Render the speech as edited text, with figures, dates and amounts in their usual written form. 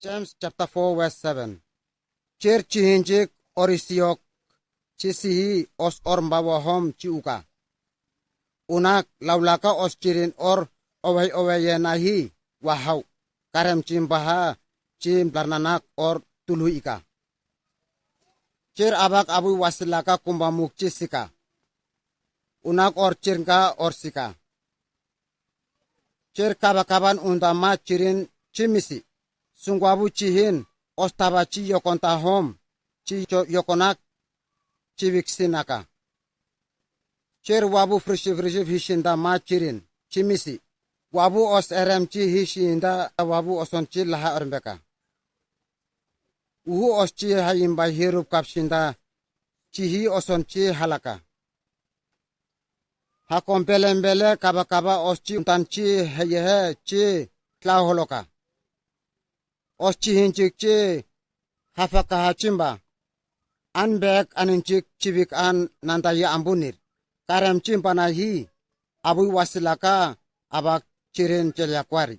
James chapter 4 verse 7. Cher chihinjik orisiok chisihi os ormbawahom chiuka. Unak laulaka os chirin or oway wahau. Karem chimbaha chim larnanak or tuluika. Cher abak abu wasilaka kumbamuk chisika. Unak or chirnka or sika. Cher kabakaban undama chirin chimisi. Sungwabu chihin ostaba chi yokonta hom chi yokonak chiviksinaka. Cher wabu frishi hishinda ma chirin chimisi. Wabu os erem chi hishinda wabu oson chi laha ormbeka. Uhu os chi hayimba hirup kapshinda chihi oson chi halaka. Hakompelembele kaba os chi untan chi heyehe chi tlaholoka. Os chi hinchik chi hafaka hachimba. Anbek aninchik chivik an nandaya ambunir. Karem chimpana hi abu wasilaka abak chirin chelyakwari.